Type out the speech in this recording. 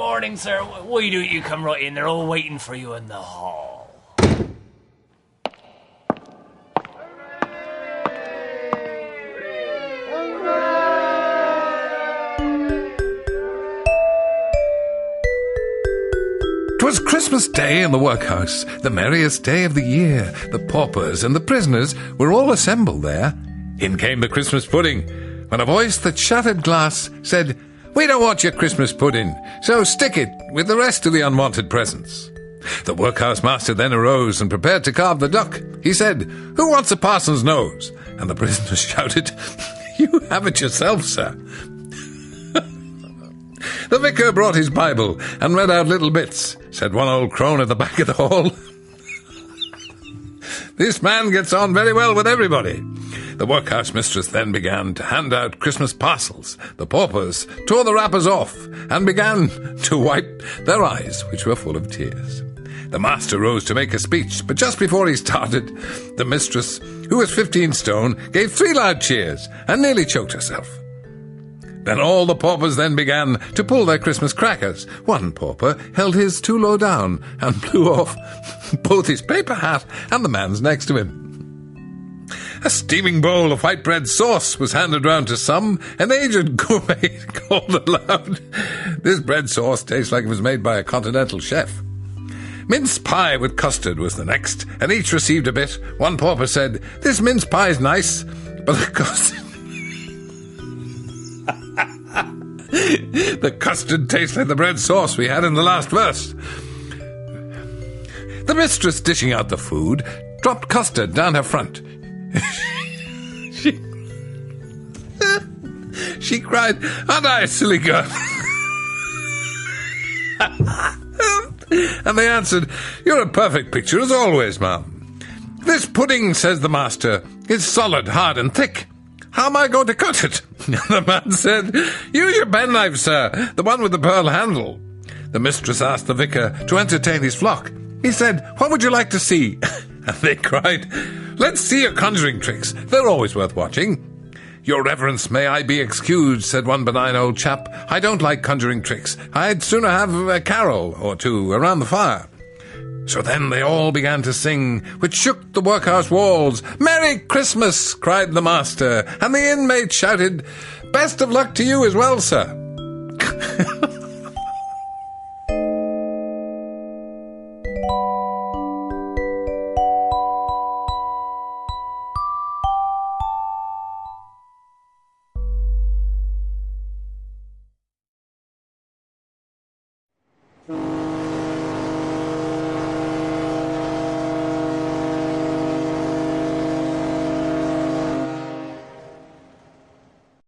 morning, sir. Why don't you come right in? They're all waiting for you in the hall. 'Twas Christmas Day in the workhouse, the merriest day of the year. The paupers and the prisoners were all assembled there. In came the Christmas pudding, when a voice that shattered glass said, "We don't want your Christmas pudding, so stick it with the rest of the unwanted presents." The workhouse master then arose and prepared to carve the duck. He said, "Who wants a parson's nose?" And the prisoners shouted, "You have it yourself, sir." The vicar brought his Bible and read out little bits, said one old crone at the back of the hall. "This man gets on very well with everybody." The workhouse mistress then began to hand out Christmas parcels. The paupers tore the wrappers off and began to wipe their eyes, which were full of tears. The master rose to make a speech, but just before he started, the mistress, who was 15 stone, gave 3 loud cheers and nearly choked herself. Then all the paupers then began to pull their Christmas crackers. One pauper held his too low down and blew off both his paper hat and the man's next to him. A steaming bowl of white bread sauce was handed round to some. An aged gourmet called aloud, "This bread sauce tastes like it was made by a continental chef." Mince pie with custard was the next, and each received a bit. One pauper said, "This mince pie's nice, but the custard... the custard tastes like the bread sauce we had in the last verse." The mistress, dishing out the food, dropped custard down her front. She cried, "Aren't I a silly girl?" And they answered, "You're a perfect picture as always, ma'am." "This pudding," says the master, "is solid, hard and thick. How am I going to cut it?" The man said, "Use your penknife, sir, the one with the pearl handle." The mistress asked the vicar to entertain his flock. He said, "What would you like to see?" And they cried, "Let's see your conjuring tricks. They're always worth watching." "Your reverence, may I be excused," said one benign old chap. "I don't like conjuring tricks. I'd sooner have a carol or two around the fire." So then they all began to sing, which shook the workhouse walls. "Merry Christmas!" cried the master, and the inmates shouted, "Best of luck to you as well, sir."